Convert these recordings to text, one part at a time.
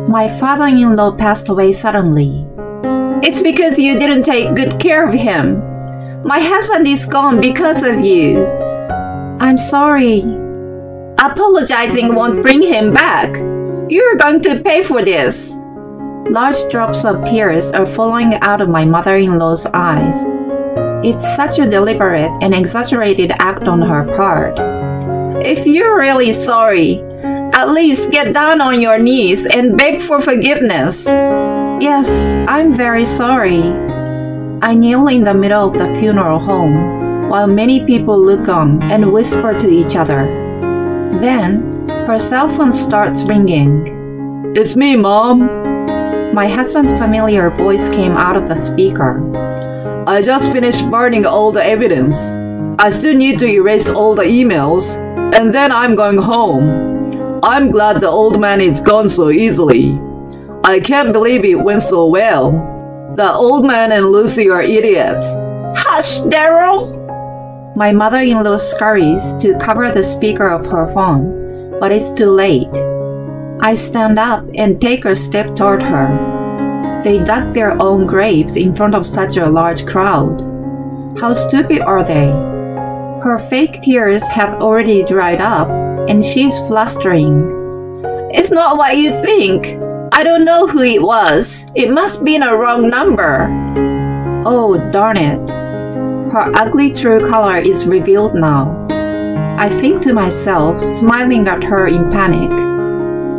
My father-in-law passed away suddenly. It's because you didn't take good care of him. My husband is gone because of you. I'm sorry. Apologizing won't bring him back. You're going to pay for this. Large drops of tears are falling out of my mother-in-law's eyes. It's such a deliberate and exaggerated act on her part. If you're really sorry, at least get down on your knees and beg for forgiveness. Yes, I'm very sorry. I kneel in the middle of the funeral home, while many people look on and whisper to each other. Then, her cell phone starts ringing. It's me, Mom. My husband's familiar voice came out of the speaker. I just finished burning all the evidence. I still need to erase all the emails, and then I'm going home. I'm glad the old man is gone so easily. I can't believe it went so well. The old man and Lucy are idiots. Hush, Daryl! My mother-in-law scurries to cover the speaker of her phone, but it's too late. I stand up and take a step toward her. They dug their own graves in front of such a large crowd. How stupid are they? Her fake tears have already dried up, and she's flustering. It's not what you think. I don't know who it was. It must be a wrong number. Oh, darn it. Her ugly true color is revealed now. I think to myself, smiling at her in panic.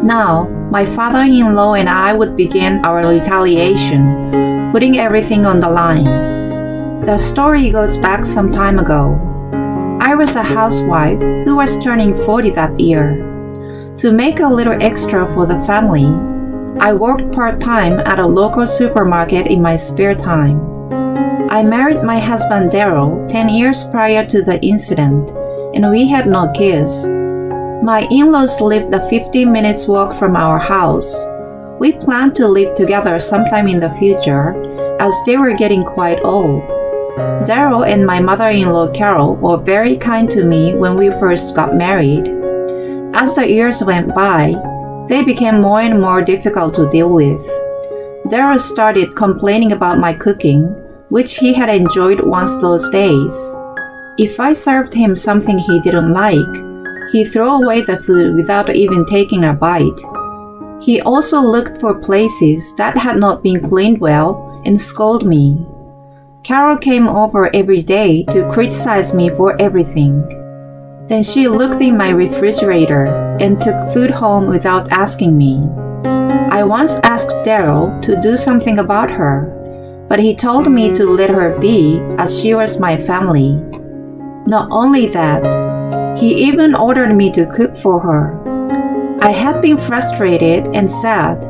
Now, my father-in-law and I would begin our retaliation, putting everything on the line. The story goes back some time ago. I was a housewife who was turning 40 that year. To make a little extra for the family, I worked part-time at a local supermarket in my spare time. I married my husband Daryl 10 years prior to the incident, and we had no kids. My in-laws lived a 15 minutes walk from our house. We planned to live together sometime in the future, as they were getting quite old. Daryl and my mother-in-law Carol were very kind to me when we first got married. As the years went by, they became more and more difficult to deal with. Daryl started complaining about my cooking, which he had enjoyed once those days. If I served him something he didn't like, he threw away the food without even taking a bite. He also looked for places that had not been cleaned well and scolded me. Carol came over every day to criticize me for everything. Then she looked in my refrigerator and took food home without asking me. I once asked Daryl to do something about her, but he told me to let her be as she was my family. Not only that, he even ordered me to cook for her. I had been frustrated and sad,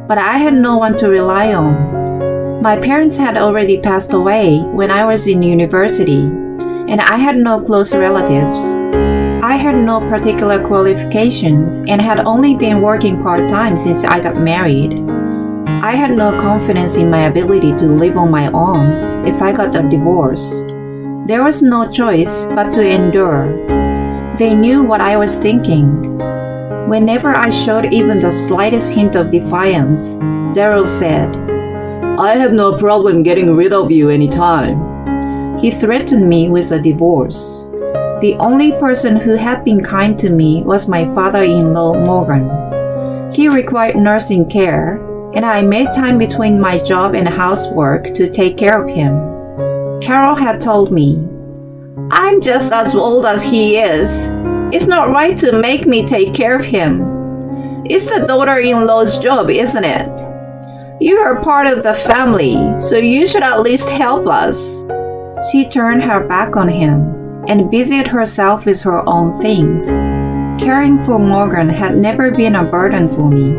but I had no one to rely on. My parents had already passed away when I was in university, and I had no close relatives. I had no particular qualifications and had only been working part-time since I got married. I had no confidence in my ability to live on my own if I got a divorce. There was no choice but to endure. They knew what I was thinking. Whenever I showed even the slightest hint of defiance, Daryl said, I have no problem getting rid of you anytime. He threatened me with a divorce. The only person who had been kind to me was my father-in-law, Morgan. He required nursing care, and I made time between my job and housework to take care of him. Carol had told me, I'm just as old as he is. It's not right to make me take care of him. It's the daughter-in-law's job, isn't it? You are part of the family, so you should at least help us. She turned her back on him and busied herself with her own things. Caring for Morgan had never been a burden for me.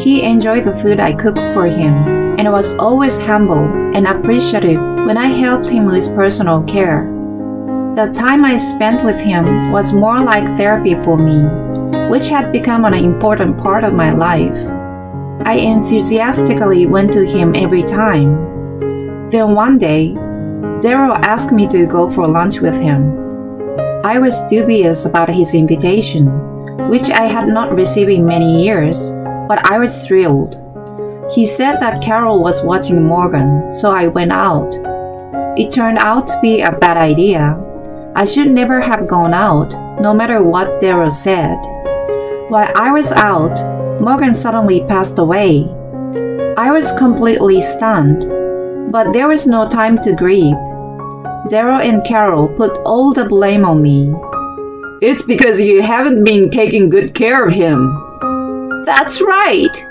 He enjoyed the food I cooked for him and was always humble and appreciative when I helped him with personal care. The time I spent with him was more like therapy for me, which had become an important part of my life. I enthusiastically went to him every time. Then one day, Daryl asked me to go for lunch with him. I was dubious about his invitation, which I had not received in many years, but I was thrilled. He said that Carol was watching Morgan, so I went out. It turned out to be a bad idea. I should never have gone out, no matter what Daryl said. While I was out, Morgan suddenly passed away. I was completely stunned, but there was no time to grieve. Daryl and Carol put all the blame on me. It's because you haven't been taking good care of him. That's right.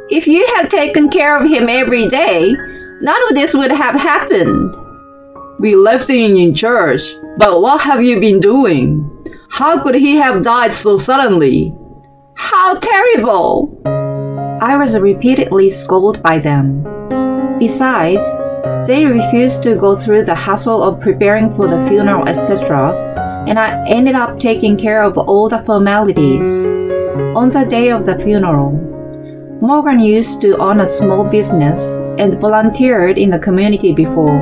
If you had taken care of him every day, none of this would have happened. We left him in church, but what have you been doing? How could he have died so suddenly? How terrible! I was repeatedly scolded by them. Besides, they refused to go through the hassle of preparing for the funeral, etc., and I ended up taking care of all the formalities. On the day of the funeral, Morgan used to own a small business and volunteered in the community before,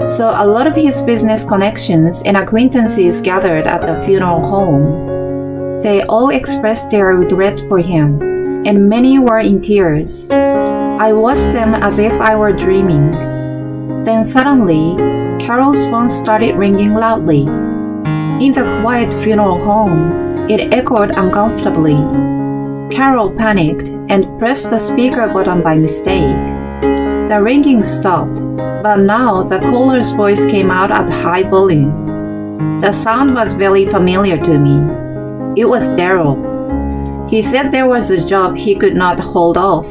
so a lot of his business connections and acquaintances gathered at the funeral home. They all expressed their regret for him, and many were in tears. I watched them as if I were dreaming. Then suddenly, Carol's phone started ringing loudly. In the quiet funeral home, it echoed uncomfortably. Carol panicked and pressed the speaker button by mistake. The ringing stopped, but now the caller's voice came out at high volume. The sound was very familiar to me. It was Daryl. He said there was a job he could not hold off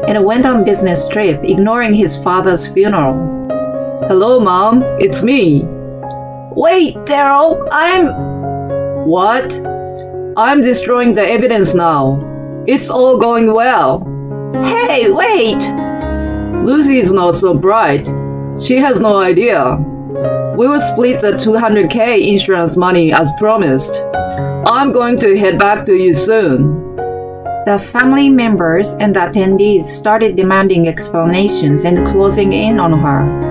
and went on business trip, ignoring his father's funeral. Hello, Mom. It's me. Wait, Daryl, What? I'm destroying the evidence now. It's all going well. Hey, wait! Lucy is not so bright. She has no idea. We will split the $200K insurance money as promised. I'm going to head back to you soon. The family members and the attendees started demanding explanations and closing in on her.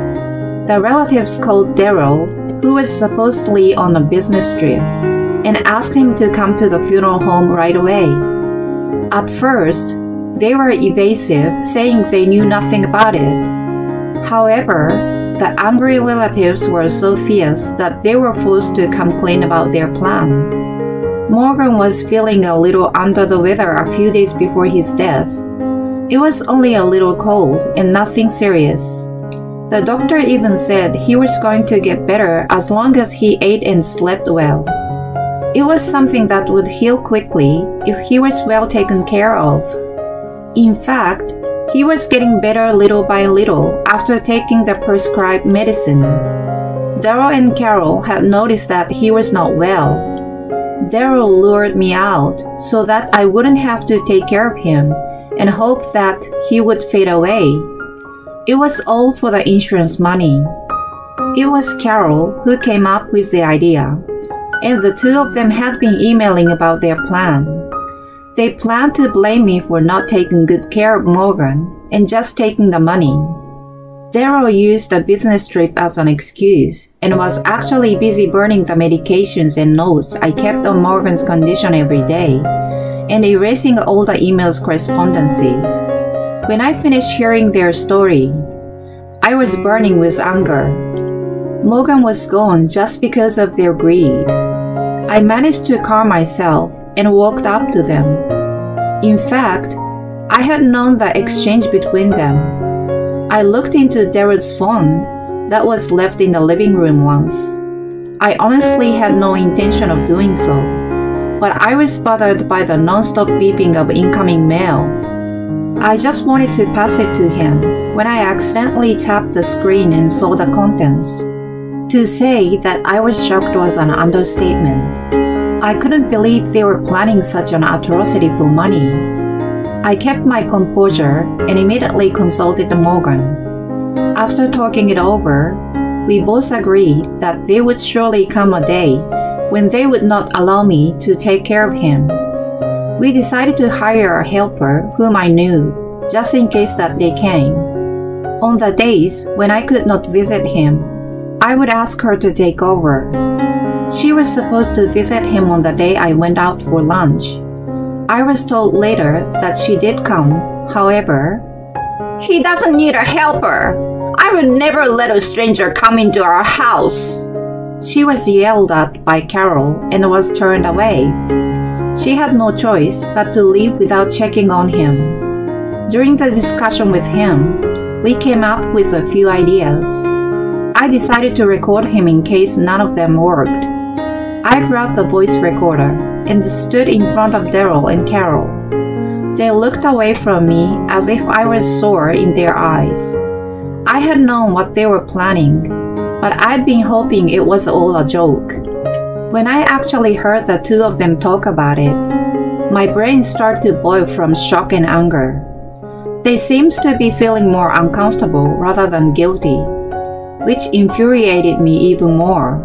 The relatives called Daryl, who was supposedly on a business trip, and asked him to come to the funeral home right away. At first, they were evasive, saying they knew nothing about it. However, the angry relatives were so fierce that they were forced to come clean about their plan. Morgan was feeling a little under the weather a few days before his death. It was only a little cold and nothing serious. The doctor even said he was going to get better as long as he ate and slept well. It was something that would heal quickly if he was well taken care of. In fact, he was getting better little by little after taking the prescribed medicines. Daryl and Carol had noticed that he was not well. Daryl lured me out so that I wouldn't have to take care of him and hoped that he would fade away. It was all for the insurance money. It was Carol who came up with the idea, and the two of them had been emailing about their plan. They planned to blame me for not taking good care of Morgan and just taking the money. Daryl used the business trip as an excuse and was actually busy burning the medications and notes I kept on Morgan's condition every day and erasing all the emails correspondences. When I finished hearing their story, I was burning with anger. Morgan was gone just because of their greed. I managed to calm myself and walked up to them. In fact, I had known the exchange between them. I looked into Daryl's phone that was left in the living room once. I honestly had no intention of doing so, but I was bothered by the non-stop beeping of incoming mail. I just wanted to pass it to him when I accidentally tapped the screen and saw the contents. To say that I was shocked was an understatement. I couldn't believe they were planning such an atrocity for money. I kept my composure and immediately consulted Morgan. After talking it over, we both agreed that there would surely come a day when they would not allow me to take care of him. We decided to hire a helper whom I knew, just in case that they came. On the days when I could not visit him, I would ask her to take over. She was supposed to visit him on the day I went out for lunch. I was told later that she did come, however. He doesn't need a helper. I would never let a stranger come into our house. She was yelled at by Carol and was turned away. She had no choice but to leave without checking on him. During the discussion with him, we came up with a few ideas. I decided to record him in case none of them worked. I grabbed the voice recorder and stood in front of Daryl and Carol. They looked away from me as if I was sore in their eyes. I had known what they were planning, but I'd been hoping it was all a joke. When I actually heard the two of them talk about it, my brain started to boil from shock and anger. They seemed to be feeling more uncomfortable rather than guilty, which infuriated me even more.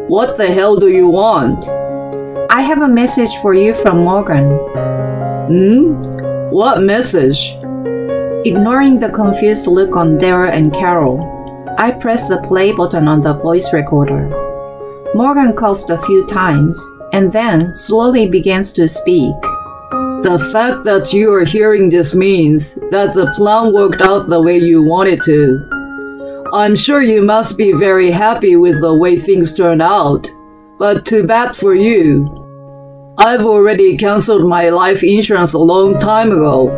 What the hell do you want? I have a message for you from Morgan. What message? Ignoring the confused look on Daryl and Carol, I pressed the play button on the voice recorder. Morgan coughed a few times and then slowly begins to speak. The fact that you are hearing this means that the plan worked out the way you wanted to. I'm sure you must be very happy with the way things turned out, but too bad for you. I've already canceled my life insurance a long time ago.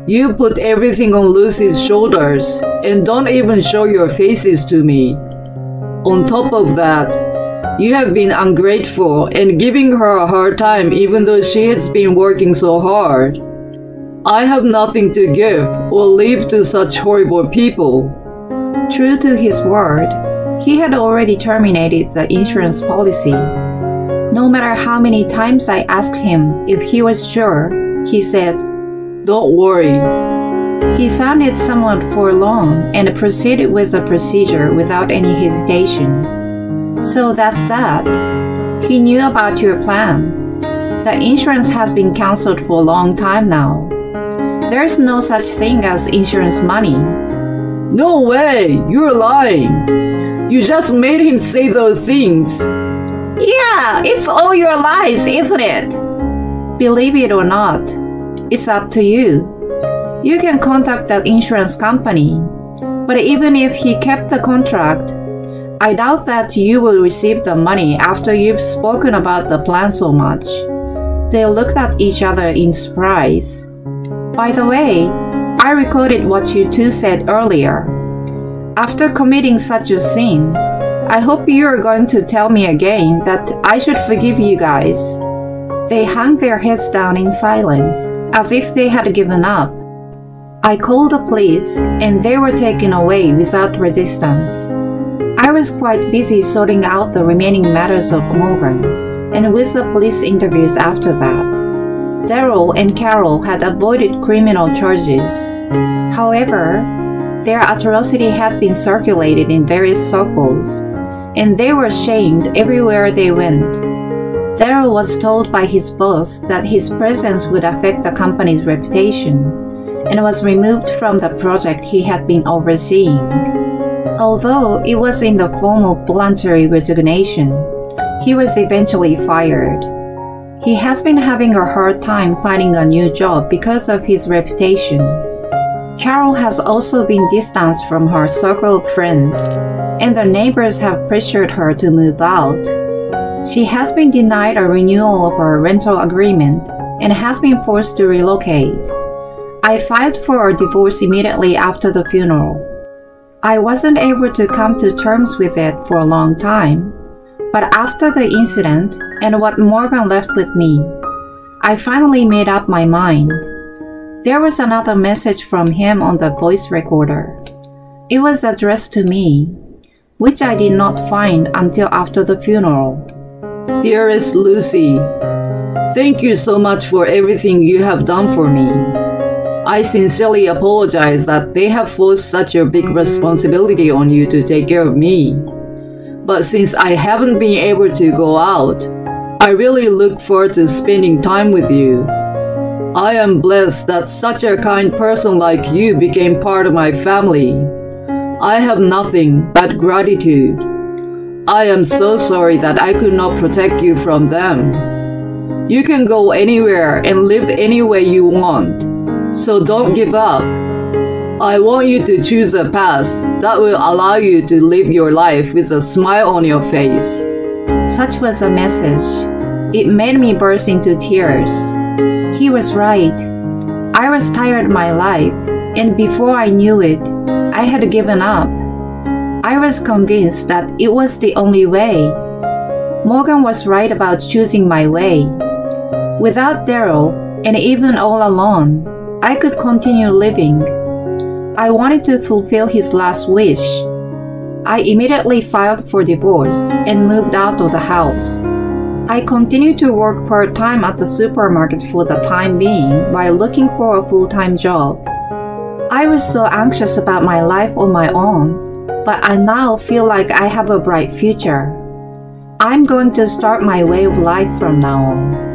You put everything on Lucy's shoulders and don't even show your faces to me. On top of that, you have been ungrateful and giving her a hard time even though she has been working so hard. I have nothing to give or leave to such horrible people. True to his word, he had already terminated the insurance policy. No matter how many times I asked him if he was sure, he said, "Don't worry." He sounded somewhat forlorn and proceeded with the procedure without any hesitation. So that's that. He knew about your plan. The insurance has been canceled for a long time now. There's no such thing as insurance money. No way! You're lying! You just made him say those things. Yeah, it's all your lies, isn't it? Believe it or not, it's up to you. You can contact the insurance company, but even if he kept the contract, I doubt that you will receive the money after you've spoken about the plan so much. They looked at each other in surprise. By the way, I recorded what you two said earlier. After committing such a sin, I hope you are going to tell me again that I should forgive you guys. They hung their heads down in silence, as if they had given up. I called the police, and they were taken away without resistance. I was quite busy sorting out the remaining matters of Morgan, and with the police interviews after that. Daryl and Carol had avoided criminal charges. However, their atrocity had been circulated in various circles, and they were shamed everywhere they went. Daryl was told by his boss that his presence would affect the company's reputation, and was removed from the project he had been overseeing. Although it was in the form of voluntary resignation, he was eventually fired. He has been having a hard time finding a new job because of his reputation. Carol has also been distanced from her circle of friends, and the neighbors have pressured her to move out. She has been denied a renewal of her rental agreement and has been forced to relocate. I filed for a divorce immediately after the funeral. I wasn't able to come to terms with it for a long time, but after the incident and what Morgan left with me, I finally made up my mind. There was another message from him on the voice recorder. It was addressed to me, which I did not find until after the funeral. Dearest Lucy, thank you so much for everything you have done for me. I sincerely apologize that they have forced such a big responsibility on you to take care of me. But since I haven't been able to go out, I really look forward to spending time with you. I am blessed that such a kind person like you became part of my family. I have nothing but gratitude. I am so sorry that I could not protect you from them. You can go anywhere and live any way you want. So don't give up. I want you to choose a path that will allow you to live your life with a smile on your face. Such was the message. It made me burst into tears. He was right. I was tired of my life, and before I knew it, I had given up. I was convinced that it was the only way. Morgan was right about choosing my way. Without Daryl, and even all alone, I could continue living. I wanted to fulfill his last wish. I immediately filed for divorce and moved out of the house. I continued to work part-time at the supermarket for the time being while looking for a full-time job. I was so anxious about my life on my own, but I now feel like I have a bright future. I'm going to start my way of life from now on.